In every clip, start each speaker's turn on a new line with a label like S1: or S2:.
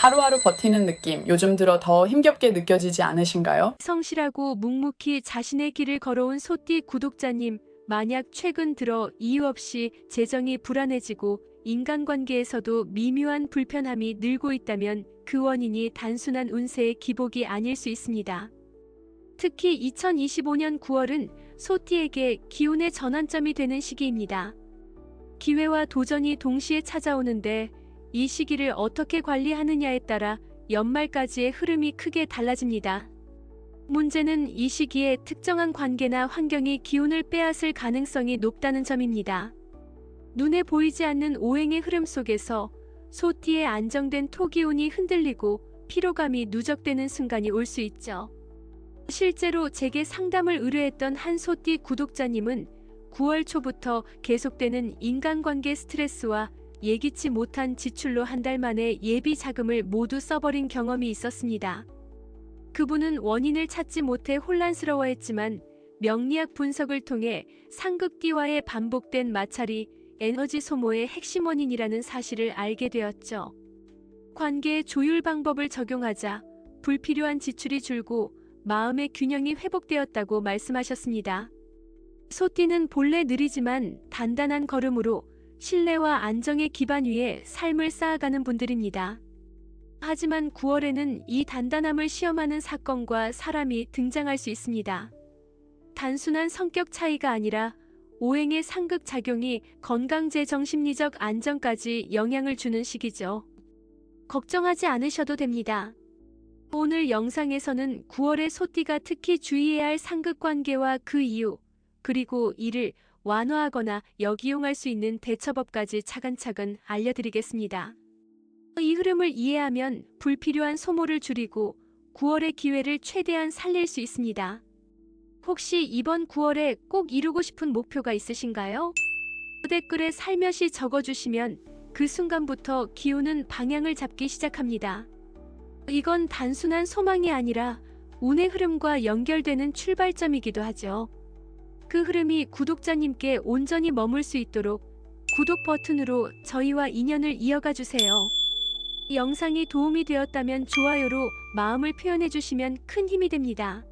S1: 하루하루 버티는 느낌, 요즘 들어 더 힘겹게 느껴지지 않으신가요?
S2: 성실하고 묵묵히 자신의 길을 걸어온 소띠 구독자님, 만약 최근 들어 이유 없이 재정이 불안해지고 인간관계에서도 미묘한 불편함이 늘고 있다면 그 원인이 단순한 운세의 기복이 아닐 수 있습니다. 특히 2025년 9월은 소띠에게 기운의 전환점이 되는 시기입니다. 기회와 도전이 동시에 찾아오는데 이 시기를 어떻게 관리하느냐에 따라 연말까지의 흐름이 크게 달라집니다. 문제는 이 시기에 특정한 관계나 환경이 기운을 빼앗을 가능성이 높다는 점입니다. 눈에 보이지 않는 오행의 흐름 속에서 소띠의 안정된 토기운이 흔들리고 피로감이 누적되는 순간이 올 수 있죠. 실제로 제게 상담을 의뢰했던 한 소띠 구독자님은 9월 초부터 계속되는 인간관계 스트레스와 예기치 못한 지출로 한 달 만에 예비 자금을 모두 써버린 경험이 있었습니다. 그분은 원인을 찾지 못해 혼란스러워했지만 명리학 분석을 통해 상극띠와의 반복된 마찰이 에너지 소모의 핵심 원인이라는 사실을 알게 되었죠. 관계의 조율 방법을 적용하자 불필요한 지출이 줄고 마음의 균형이 회복되었다고 말씀하셨습니다. 소띠는 본래 느리지만 단단한 걸음으로 신뢰와 안정의 기반 위에 삶을 쌓아가는 분들입니다. 하지만 9월에는 이 단단함을 시험하는 사건과 사람이 등장할 수 있습니다. 단순한 성격 차이가 아니라 오행의 상극작용이 건강제 정신리적 안정까지 영향을 주는 시기죠. 걱정하지 않으셔도 됩니다. 오늘 영상에서는 9월의 소띠가 특히 주의해야 할 상극관계와 그 이유, 그리고 이를 완화하거나 역이용할 수 있는 대처법까지 차근차근 알려드리겠습니다. 이 흐름을 이해하면 불필요한 소모를 줄이고 9월의 기회를 최대한 살릴 수 있습니다. 혹시 이번 9월에 꼭 이루고 싶은 목표가 있으신가요? 댓글에 살며시 적어주시면 그 순간부터 기운은 방향을 잡기 시작합니다. 이건 단순한 소망이 아니라 운의 흐름과 연결되는 출발점이기도 하죠. 그 흐름이 구독자님께 온전히 머물 수 있도록 구독 버튼으로 저희와 인연을 이어가 주세요. 이 영상이 도움이 되었다면 좋아요로 마음을 표현해 주시면 큰 힘이 됩니다.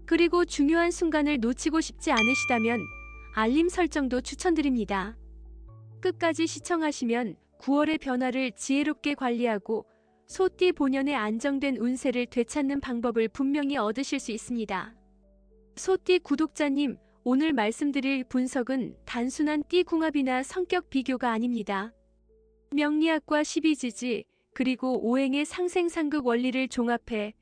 S2: 그리고 중요한 순간을 놓치고 싶지 않으시다면 알림 설정도 추천드립니다. 끝까지 시청하시면 9월의 변화를 지혜롭게 관리하고 소띠 본연의 안정된 운세를 되찾는 방법을 분명히 얻으실 수 있습니다. 소띠 구독자님, 오늘 말씀드릴 분석은 단순한 띠궁합이나 성격 비교가 아닙니다. 명리학과 12지지, 그리고 오행의 상생상극 원리를 종합해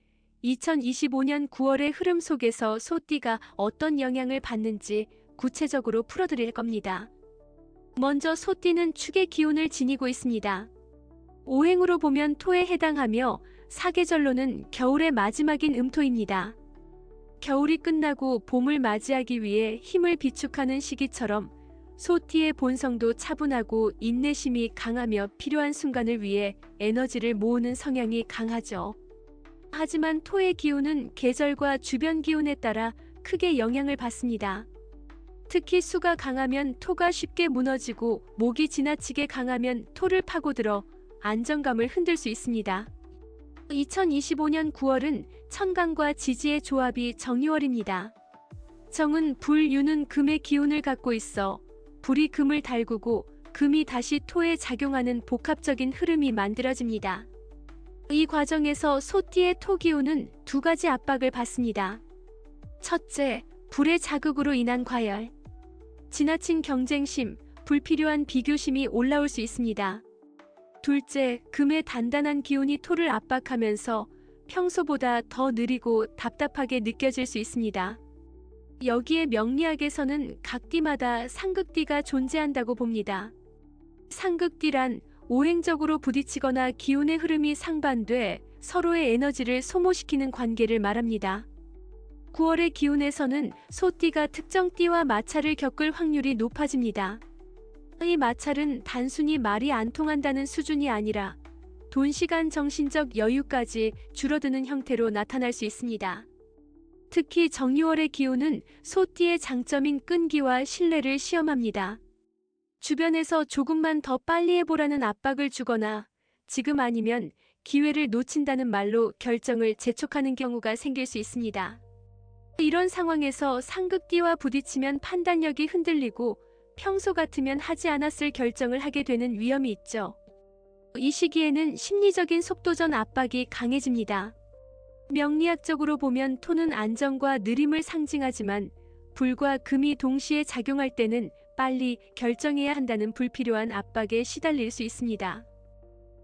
S2: 2025년 9월의 흐름 속에서 소띠가 어떤 영향을 받는지 구체적으로 풀어드릴 겁니다. 먼저 소띠는 축의 기운을 지니고 있습니다. 오행으로 보면 토에 해당하며 사계절로는 겨울의 마지막인 음토입니다. 겨울이 끝나고 봄을 맞이하기 위해 힘을 비축하는 시기처럼 소띠의 본성도 차분하고 인내심이 강하며 필요한 순간을 위해 에너지를 모으는 성향이 강하죠. 하지만 토의 기운은 계절과 주변 기운에 따라 크게 영향을 받습니다. 특히 수가 강하면 토가 쉽게 무너지고 목이 지나치게 강하면 토를 파고들어 안정감을 흔들 수 있습니다. 2025년 9월은 천간과 지지의 조합이 정유월입니다. 정은 불, 유는 금의 기운을 갖고 있어 불이 금을 달구고 금이 다시 토에 작용하는 복합적인 흐름이 만들어집니다. 이 과정에서 소띠의 토기운은 두 가지 압박을 받습니다. 첫째, 불의 자극으로 인한 과열. 지나친 경쟁심, 불필요한 비교심이 올라올 수 있습니다. 둘째, 금의 단단한 기운이 토를 압박하면서 평소보다 더 느리고 답답하게 느껴질 수 있습니다. 여기에 명리학에서는 각 띠마다 상극띠가 존재한다고 봅니다. 상극띠란 오행적으로 부딪히거나 기운의 흐름이 상반돼 서로의 에너지를 소모시키는 관계를 말합니다. 9월의 기운에서는 소띠가 특정 띠와 마찰을 겪을 확률이 높아집니다. 이 마찰은 단순히 말이 안 통한다는 수준이 아니라 돈, 시간, 정신적 여유까지 줄어드는 형태로 나타날 수 있습니다. 특히 정유월의 기운은 소띠의 장점인 끈기와 신뢰를 시험합니다. 주변에서 조금만 더 빨리 해보라는 압박을 주거나 지금 아니면 기회를 놓친다는 말로 결정을 재촉하는 경우가 생길 수 있습니다. 이런 상황에서 상극띠와 부딪히면 판단력이 흔들리고 평소 같으면 하지 않았을 결정을 하게 되는 위험이 있죠. 이 시기에는 심리적인 속도전 압박이 강해집니다. 명리학적으로 보면 토는 안정과 느림을 상징하지만 불과 금이 동시에 작용할 때는 빨리 결정해야 한다는 불필요한 압박에 시달릴 수 있습니다.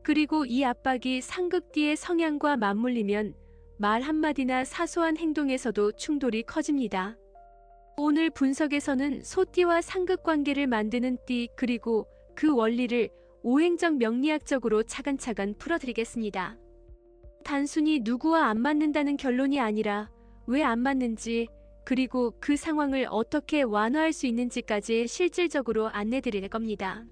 S2: 그리고 이 압박이 상극띠의 성향과 맞물리면 말 한마디나 사소한 행동에서도 충돌이 커집니다. 오늘 분석에서는 소띠와 상극 관계를 만드는 띠 그리고 그 원리를 오행적 명리학적으로 차근차근 풀어드리겠습니다. 단순히 누구와 안 맞는다는 결론이 아니라 왜 안 맞는지 그리고 그 상황을 어떻게 완화할 수 있는지까지 실질적으로 안내드릴 겁니다.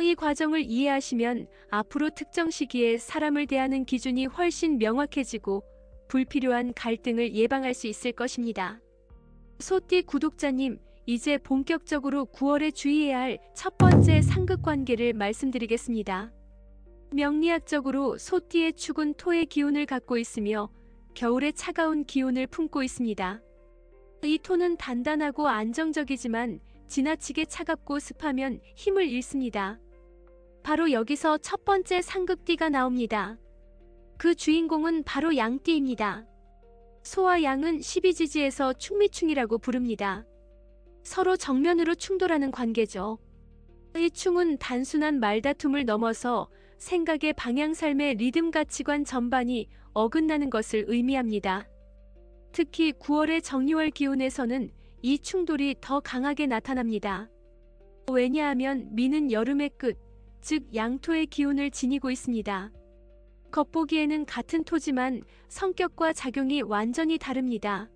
S2: 이 과정을 이해하시면 앞으로 특정 시기에 사람을 대하는 기준이 훨씬 명확해지고 불필요한 갈등을 예방할 수 있을 것입니다. 소띠 구독자님, 이제 본격적으로 9월에 주의해야 할 첫 번째 상극 관계를 말씀드리겠습니다. 명리학적으로 소띠의 축은 토의 기운을 갖고 있으며 겨울의 차가운 기운을 품고 있습니다. 이 토는 단단하고 안정적이지만 지나치게 차갑고 습하면 힘을 잃습니다. 바로 여기서 첫 번째 상극띠가 나옵니다. 그 주인공은 바로 양띠입니다. 소와 양은 12지지에서 충미충이라고 부릅니다. 서로 정면으로 충돌하는 관계죠. 이 충은 단순한 말다툼을 넘어서 생각의 방향, 삶의 리듬, 가치관 전반이 어긋나는 것을 의미합니다. 특히 9월의 정유월 기운에서는 이 충돌이 더 강하게 나타납니다. 왜냐하면 미는 여름의 끝, 즉 양토의 기운을 지니고 있습니다. 겉보기에는 같은 토지만 성격과 작용이 완전히 다릅니다.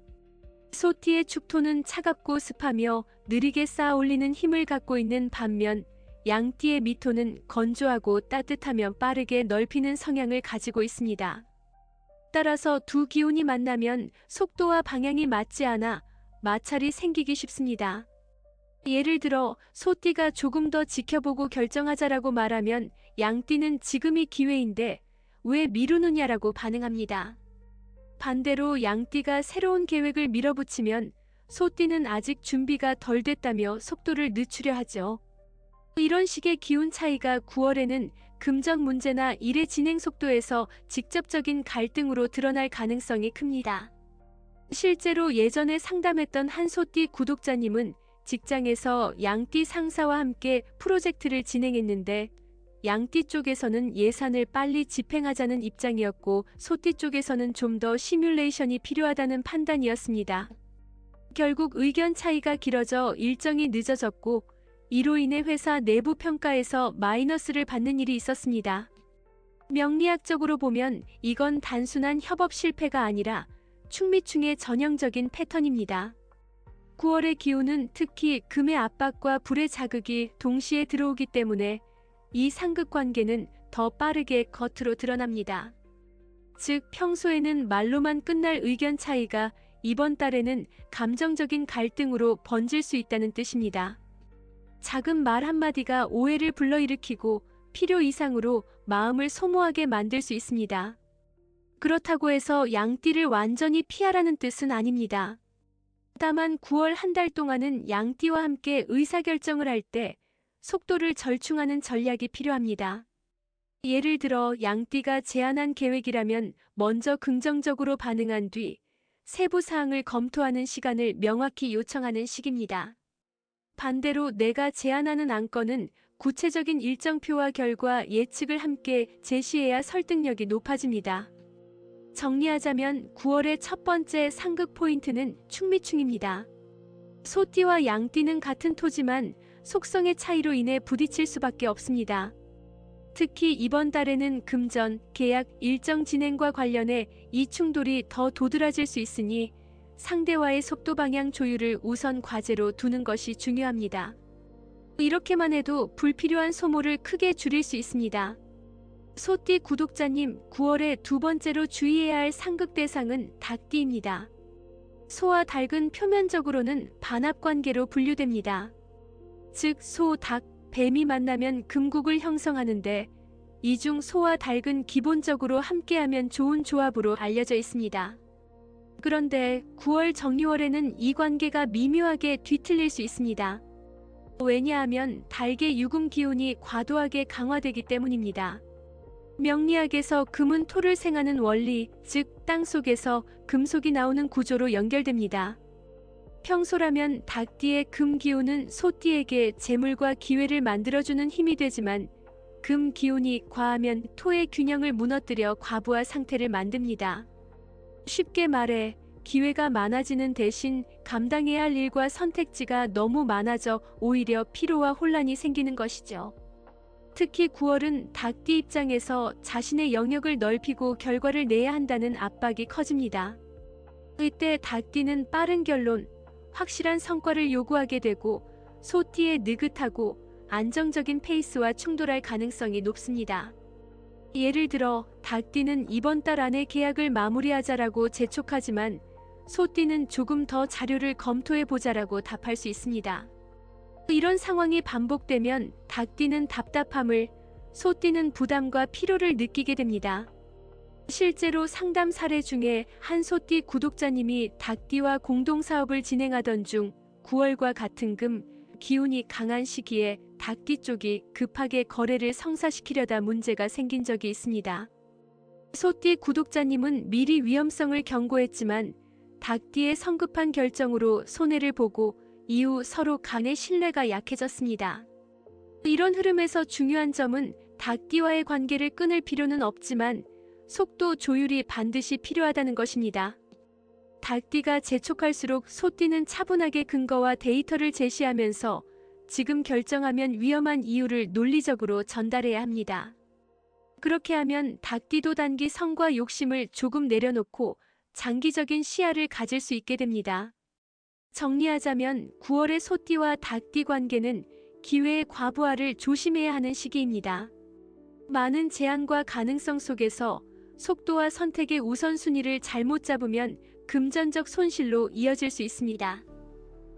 S2: 소띠의 축토는 차갑고 습하며 느리게 쌓아 올리는 힘을 갖고 있는 반면 양띠의 미토는 건조하고 따뜻하며 빠르게 넓히는 성향을 가지고 있습니다. 따라서 두 기운이 만나면 속도와 방향이 맞지 않아 마찰이 생기기 쉽습니다. 예를 들어 소띠가 조금 더 지켜보고 결정하자라고 말하면 양띠는 지금이 기회인데 왜 미루느냐라고 반응합니다. 반대로 양띠가 새로운 계획을 밀어붙이면 소띠는 아직 준비가 덜 됐다며 속도를 늦추려 하죠. 이런 식의 기운 차이가 9월에는 금전 문제나 일의 진행 속도에서 직접적인 갈등으로 드러날 가능성이 큽니다. 실제로 예전에 상담했던 한 소띠 구독자님은 직장에서 양띠 상사와 함께 프로젝트를 진행했는데 양띠 쪽에서는 예산을 빨리 집행하자는 입장이었고 소띠 쪽에서는 좀 더 시뮬레이션이 필요하다는 판단이었습니다. 결국 의견 차이가 길어져 일정이 늦어졌고 이로 인해 회사 내부 평가에서 마이너스를 받는 일이 있었습니다. 명리학적으로 보면 이건 단순한 협업 실패가 아니라 충미충의 전형적인 패턴입니다. 9월의 기운은 특히 금의 압박과 불의 자극이 동시에 들어오기 때문에 이 상극 관계는 더 빠르게 겉으로 드러납니다. 즉 평소에는 말로만 끝날 의견 차이가 이번 달에는 감정적인 갈등으로 번질 수 있다는 뜻입니다. 작은 말 한마디가 오해를 불러일으키고 필요 이상으로 마음을 소모하게 만들 수 있습니다. 그렇다고 해서 양띠를 완전히 피하라는 뜻은 아닙니다. 다만 9월 한 달 동안은 양띠와 함께 의사결정을 할 때 속도를 절충하는 전략이 필요합니다. 예를 들어 양띠가 제안한 계획이라면 먼저 긍정적으로 반응한 뒤 세부 사항을 검토하는 시간을 명확히 요청하는 시기입니다. 반대로 내가 제안하는 안건은 구체적인 일정표와 결과 예측을 함께 제시해야 설득력이 높아집니다. 정리하자면 9월의 첫 번째 상극 포인트는 충미충입니다. 소띠와 양띠는 같은 토지만 속성의 차이로 인해 부딪힐 수밖에 없습니다. 특히 이번 달에는 금전, 계약, 일정 진행과 관련해 이 충돌이 더 도드라질 수 있으니 상대와의 속도 방향 조율을 우선 과제로 두는 것이 중요합니다. 이렇게만 해도 불필요한 소모를 크게 줄일 수 있습니다. 소띠 구독자님, 9월에 두 번째로 주의해야 할 상극 대상은 닭띠입니다. 소와 닭은 표면적으로는 반합관계로 분류됩니다. 즉 소, 닭, 뱀이 만나면 금국을 형성하는데 이 중 소와 닭은 기본적으로 함께하면 좋은 조합으로 알려져 있습니다. 그런데 9월 정유월에는 이 관계가 미묘하게 뒤틀릴 수 있습니다. 왜냐하면 닭의 유금 기운이 과도하게 강화되기 때문입니다. 명리학에서 금은 토를 생하는 원리, 즉 땅 속에서 금속이 나오는 구조로 연결됩니다. 평소라면 닭띠의 금 기운은 소띠에게 재물과 기회를 만들어주는 힘이 되지만 금 기운이 과하면 토의 균형을 무너뜨려 과부하 상태를 만듭니다. 쉽게 말해 기회가 많아지는 대신 감당해야 할 일과 선택지가 너무 많아져 오히려 피로와 혼란이 생기는 것이죠. 특히 9월은 닭띠 입장에서 자신의 영역을 넓히고 결과를 내야 한다는 압박이 커집니다. 이때 닭띠는 빠른 결론, 확실한 성과를 요구하게 되고 소띠의 느긋하고 안정적인 페이스와 충돌할 가능성이 높습니다. 예를 들어 닭띠는 이번 달 안에 계약을 마무리하자라고 재촉하지만 소띠는 조금 더 자료를 검토해보자라고 답할 수 있습니다. 이런 상황이 반복되면 닭띠는 답답함을, 소띠는 부담과 피로를 느끼게 됩니다. 실제로 상담 사례 중에 한 소띠 구독자님이 닭띠와 공동사업을 진행하던 중 9월과 같은 금, 기운이 강한 시기에 닭띠 쪽이 급하게 거래를 성사시키려다 문제가 생긴 적이 있습니다. 소띠 구독자님은 미리 위험성을 경고했지만 닭띠의 성급한 결정으로 손해를 보고 이후 서로 간의 신뢰가 약해졌습니다. 이런 흐름에서 중요한 점은 닭띠와의 관계를 끊을 필요는 없지만 속도 조율이 반드시 필요하다는 것입니다. 닭띠가 재촉할수록 소띠는 차분하게 근거와 데이터를 제시하면서 지금 결정하면 위험한 이유를 논리적으로 전달해야 합니다. 그렇게 하면 닭띠도 단기 성과 욕심을 조금 내려놓고 장기적인 시야를 가질 수 있게 됩니다. 정리하자면 9월의 소띠와 닭띠 관계는 기회의 과부하를 조심해야 하는 시기입니다. 많은 제한과 가능성 속에서 속도와 선택의 우선순위를 잘못 잡으면 금전적 손실로 이어질 수 있습니다.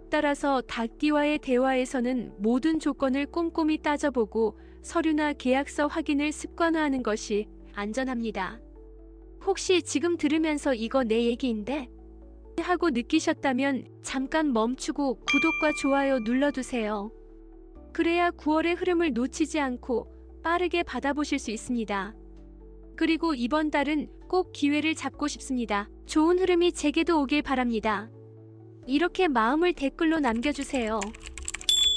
S2: 따라서 닭띠와의 대화에서는 모든 조건을 꼼꼼히 따져보고 서류나 계약서 확인을 습관화하는 것이 안전합니다. 혹시 지금 들으면서 이거 내 얘기인데? 하고 느끼셨다면 잠깐 멈추고 구독과 좋아요 눌러두세요. 그래야 9월의 흐름을 놓치지 않고 빠르게 받아보실 수 있습니다. 그리고 이번 달은 꼭 기회를 잡고 싶습니다. 좋은 흐름이 제게도 오길 바랍니다. 이렇게 마음을 댓글로 남겨주세요.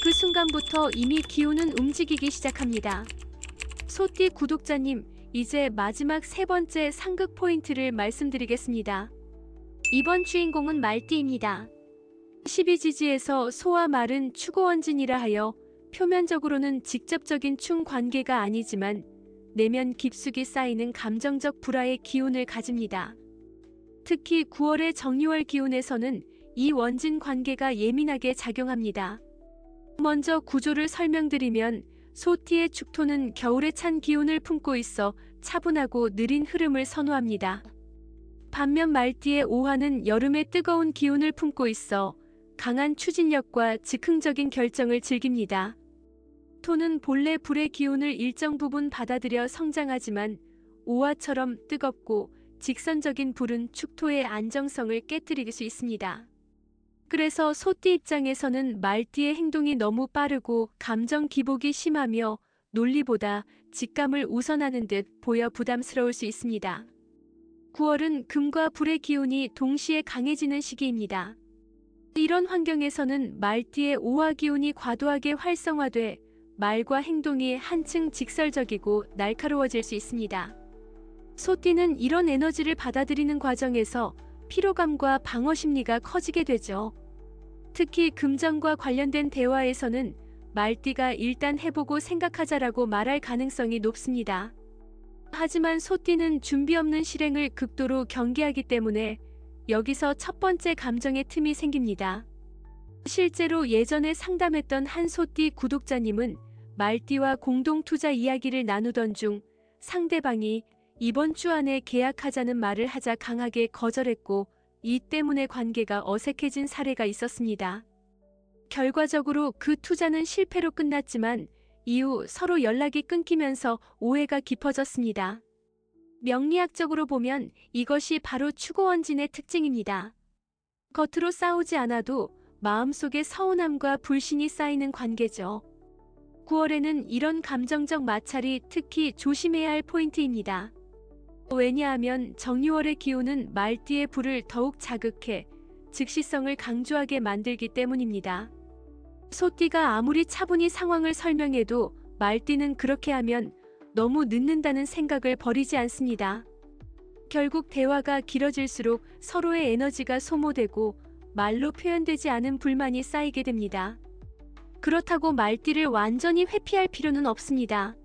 S2: 그 순간부터 이미 기운은 움직이기 시작합니다. 소띠 구독자님, 이제 마지막 세 번째 상극 포인트를 말씀드리겠습니다. 이번 주인공은 말띠입니다. 12지지에서 소와 말은 추고원진이라 하여 표면적으로는 직접적인 충 관계가 아니지만 내면 깊숙이 쌓이는 감정적 불화의 기운을 가집니다. 특히 9월의 정유월 기운에서는 이 원진 관계가 예민하게 작용합니다. 먼저 구조를 설명드리면 소띠의 축토는 겨울에 찬 기운을 품고 있어 차분하고 느린 흐름을 선호합니다. 반면 말띠의 오화는 여름의 뜨거운 기운을 품고 있어 강한 추진력과 즉흥적인 결정을 즐깁니다. 토는 본래 불의 기운을 일정 부분 받아들여 성장하지만 오화처럼 뜨겁고 직선적인 불은 축토의 안정성을 깨뜨릴 수 있습니다. 그래서 소띠 입장에서는 말띠의 행동이 너무 빠르고 감정 기복이 심하며 논리보다 직감을 우선하는 듯 보여 부담스러울 수 있습니다. 9월은 금과 불의 기운이 동시에 강해지는 시기입니다. 이런 환경에서는 말띠의 오화 기운이 과도하게 활성화돼 말과 행동이 한층 직설적이고 날카로워질 수 있습니다. 소띠는 이런 에너지를 받아들이는 과정에서 피로감과 방어 심리가 커지게 되죠. 특히 금전과 관련된 대화에서는 말띠가 일단 해보고 생각하자라고 말할 가능성이 높습니다. 하지만 소띠는 준비 없는 실행을 극도로 경계하기 때문에 여기서 첫 번째 감정의 틈이 생깁니다. 실제로 예전에 상담했던 한 소띠 구독자님은 말띠와 공동 투자 이야기를 나누던 중 상대방이 이번 주 안에 계약하자는 말을 하자 강하게 거절했고 이 때문에 관계가 어색해진 사례가 있었습니다. 결과적으로 그 투자는 실패로 끝났지만 이후 서로 연락이 끊기면서 오해가 깊어졌습니다. 명리학적으로 보면 이것이 바로 추고원진의 특징입니다. 겉으로 싸우지 않아도 마음속에 서운함과 불신이 쌓이는 관계죠. 9월에는 이런 감정적 마찰이 특히 조심해야 할 포인트입니다. 왜냐하면 정유월의 기운은 말띠의 불을 더욱 자극해 즉시성을 강조하게 만들기 때문입니다. 소띠가 아무리 차분히 상황을 설명해도 말띠는 그렇게 하면 너무 늦는다는 생각을 버리지 않습니다. 결국 대화가 길어질수록 서로의 에너지가 소모되고 말로 표현되지 않은 불만이 쌓이게 됩니다. 그렇다고 말띠를 완전히 회피할 필요는 없습니다.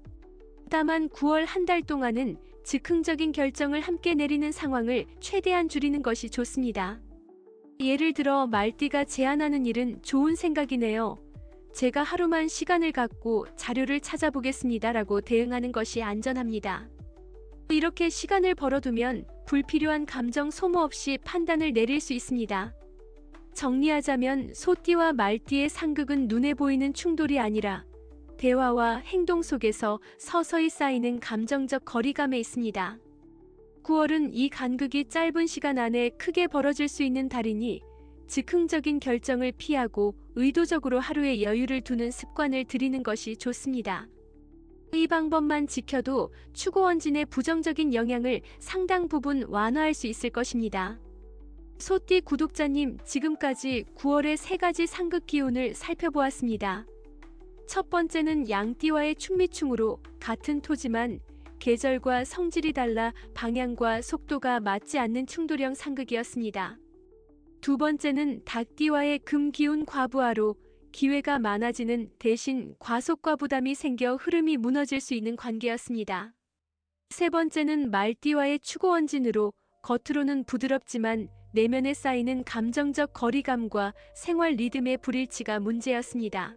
S2: 다만 9월 한 달 동안은 즉흥적인 결정을 함께 내리는 상황을 최대한 줄이는 것이 좋습니다. 예를 들어 말띠가 제안하는 일은 좋은 생각이네요. 제가 하루만 시간을 갖고 자료를 찾아보겠습니다 라고 대응하는 것이 안전합니다. 이렇게 시간을 벌어두면 불필요한 감정 소모 없이 판단을 내릴 수 있습니다. 정리하자면 소띠와 말띠의 상극은 눈에 보이는 충돌이 아니라 대화와 행동 속에서 서서히 쌓이는 감정적 거리감에 있습니다. 9월은 이 간극이 짧은 시간 안에 크게 벌어질 수 있는 달이니 즉흥적인 결정을 피하고 의도적으로 하루에 여유를 두는 습관을 들이는 것이 좋습니다. 이 방법만 지켜도 추고원진의 부정적인 영향을 상당 부분 완화할 수 있을 것입니다. 소띠 구독자님, 지금까지 9월의 3가지 상극 기운을 살펴보았습니다. 첫 번째는 양띠와의 충미충으로 같은 토지만 계절과 성질이 달라 방향과 속도가 맞지 않는 충돌형 상극이었습니다. 두 번째는 닭띠와의 금기운 과부하로 기회가 많아지는 대신 과속과 부담이 생겨 흐름이 무너질 수 있는 관계였습니다. 세 번째는 말띠와의 추고원진으로 겉으로는 부드럽지만 내면에 쌓이는 감정적 거리감과 생활 리듬의 불일치가 문제였습니다.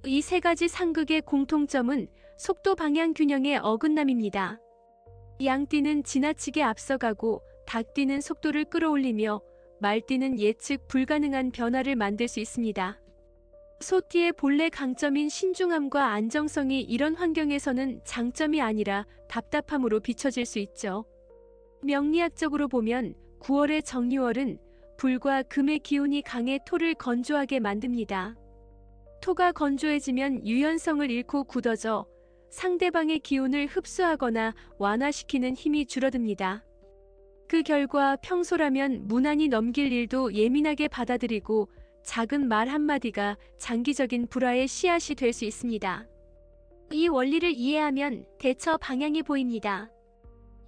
S2: 이 3가지 상극의 공통점은 속도 방향 균형의 어긋남입니다. 양띠는 지나치게 앞서가고 닭띠는 속도를 끌어올리며 말띠는 예측 불가능한 변화를 만들 수 있습니다. 소띠의 본래 강점인 신중함과 안정성이 이런 환경에서는 장점이 아니라 답답함으로 비춰질 수 있죠. 명리학적으로 보면 9월의 정유월은 불과 금의 기운이 강해 토를 건조하게 만듭니다. 토가 건조해지면 유연성을 잃고 굳어져 상대방의 기운을 흡수하거나 완화시키는 힘이 줄어듭니다. 그 결과 평소라면 무난히 넘길 일도 예민하게 받아들이고 작은 말 한마디가 장기적인 불화의 씨앗이 될 수 있습니다. 이 원리를 이해하면 대처 방향이 보입니다.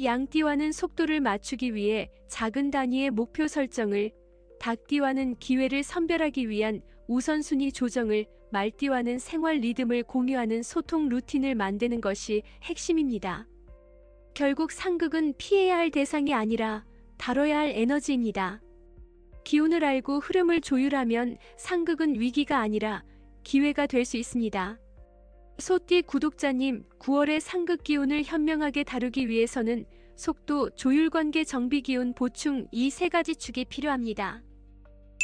S2: 양띠와는 속도를 맞추기 위해 작은 단위의 목표 설정을, 닭띠와는 기회를 선별하기 위한 우선순위 조정을, 말띠와는 생활 리듬을 공유하는 소통 루틴을 만드는 것이 핵심입니다. 결국 상극은 피해야 할 대상이 아니라 다뤄야 할 에너지입니다. 기운을 알고 흐름을 조율하면 상극은 위기가 아니라 기회가 될 수 있습니다. 소띠 구독자님, 9월의 상극 기운을 현명하게 다루기 위해서는 속도, 조율관계 정비 기운 보충 이 3가지 축이 필요합니다.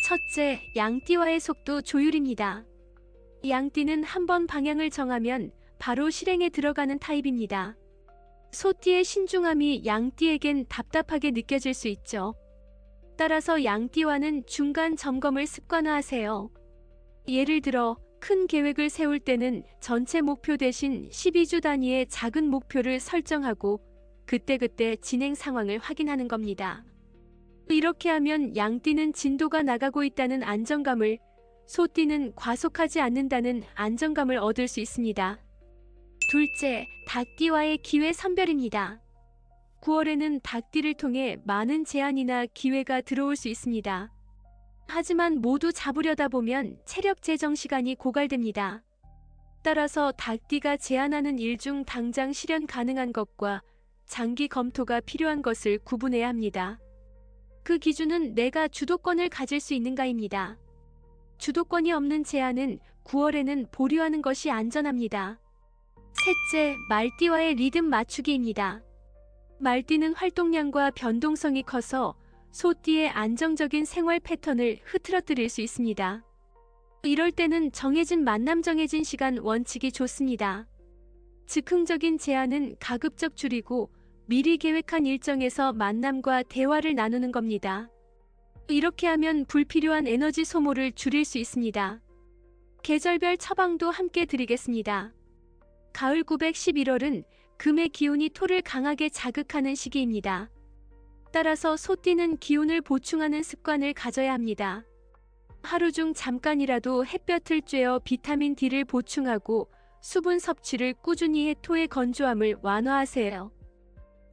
S2: 첫째, 양띠와의 속도 조율입니다. 양띠는 한번 방향을 정하면 바로 실행에 들어가는 타입입니다. 소띠의 신중함이 양띠에겐 답답하게 느껴질 수 있죠. 따라서 양띠와는 중간 점검을 습관화하세요. 예를 들어 큰 계획을 세울 때는 전체 목표 대신 12주 단위의 작은 목표를 설정하고 그때그때 진행 상황을 확인하는 겁니다. 이렇게 하면 양띠는 진도가 나가고 있다는 안정감을, 소띠는 과속하지 않는다는 안정감을 얻을 수 있습니다. 둘째, 닭띠와의 기회 선별입니다. 9월에는 닭띠를 통해 많은 제안이나 기회가 들어올 수 있습니다. 하지만 모두 잡으려다 보면 체력 재정 시간이 고갈됩니다. 따라서 닭띠가 제안하는 일 중 당장 실현 가능한 것과 장기 검토가 필요한 것을 구분해야 합니다. 그 기준은 내가 주도권을 가질 수 있는가입니다. 주도권이 없는 제안은 9월에는 보류하는 것이 안전합니다. 셋째, 말띠와의 리듬 맞추기입니다. 말띠는 활동량과 변동성이 커서 소띠의 안정적인 생활 패턴을 흐트러뜨릴 수 있습니다. 이럴 때는 정해진 만남 정해진 시간 원칙이 좋습니다. 즉흥적인 제안은 가급적 줄이고 미리 계획한 일정에서 만남과 대화를 나누는 겁니다. 이렇게 하면 불필요한 에너지 소모를 줄일 수 있습니다. 계절별 처방도 함께 드리겠습니다. 가을 911월은 금의 기운이 토를 강하게 자극하는 시기입니다. 따라서 소띠는 기운을 보충하는 습관을 가져야 합니다. 하루 중 잠깐이라도 햇볕을 쬐어 비타민 D를 보충하고 수분 섭취를 꾸준히 해 토의 건조함을 완화하세요.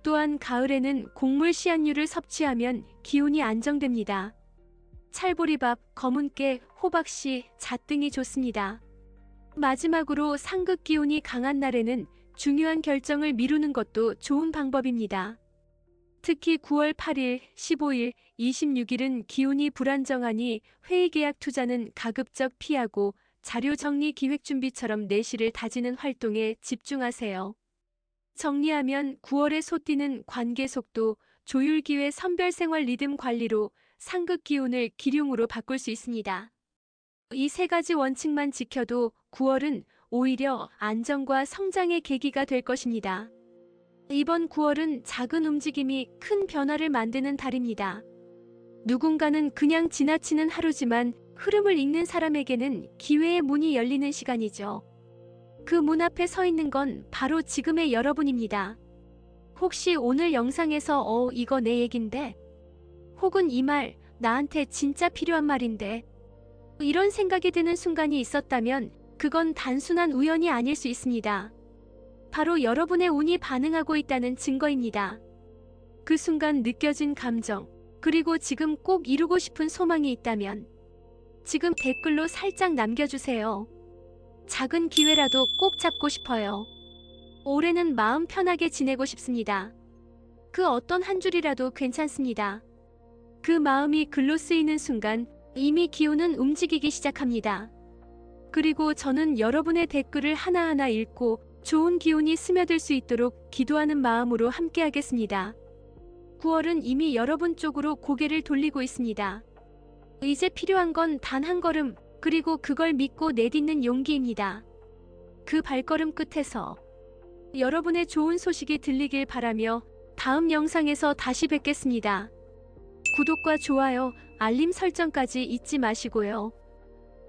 S2: 또한 가을에는 곡물 씨앗류를 섭취하면 기운이 안정됩니다. 찰보리밥, 검은깨, 호박씨, 잣 등이 좋습니다. 마지막으로 상극 기운이 강한 날에는 중요한 결정을 미루는 것도 좋은 방법입니다. 특히 9월 8일, 15일, 26일은 기운이 불안정하니 회의 계약 투자는 가급적 피하고 자료 정리 기획 준비처럼 내실을 다지는 활동에 집중하세요. 정리하면 9월의 소띠는 관계 속도, 조율 기회 선별 생활 리듬 관리로 상극 기운을 기륭으로 바꿀 수 있습니다. 이 세 가지 원칙만 지켜도 9월은 오히려 안정과 성장의 계기가 될 것입니다. 이번 9월은 작은 움직임이 큰 변화를 만드는 달입니다. 누군가는 그냥 지나치는 하루지만 흐름을 읽는 사람에게는 기회의 문이 열리는 시간이죠. 그 문 앞에 서 있는 건 바로 지금의 여러분입니다. 혹시 오늘 영상에서 이거 내 얘긴데? 혹은 이 말 나한테 진짜 필요한 말인데? 이런 생각이 드는 순간이 있었다면 그건 단순한 우연이 아닐 수 있습니다. 바로 여러분의 운이 반응하고 있다는 증거입니다. 그 순간 느껴진 감정, 그리고 지금 꼭 이루고 싶은 소망이 있다면 지금 댓글로 살짝 남겨주세요. 작은 기회라도 꼭 잡고 싶어요. 올해는 마음 편하게 지내고 싶습니다. 그 어떤 한 줄이라도 괜찮습니다. 그 마음이 글로 쓰이는 순간 이미 기운은 움직이기 시작합니다. 그리고 저는 여러분의 댓글을 하나하나 읽고 좋은 기운이 스며들 수 있도록 기도하는 마음으로 함께하겠습니다. 9월은 이미 여러분 쪽으로 고개를 돌리고 있습니다. 이제 필요한 건 단 한 걸음, 그리고 그걸 믿고 내딛는 용기입니다. 그 발걸음 끝에서 여러분의 좋은 소식이 들리길 바라며 다음 영상에서 다시 뵙겠습니다. 구독과 좋아요, 알림 설정까지 잊지 마시고요.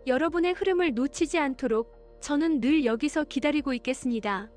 S2: 여러분의 흐름을 놓치지 않도록 저는 늘 여기서 기다리고 있겠습니다.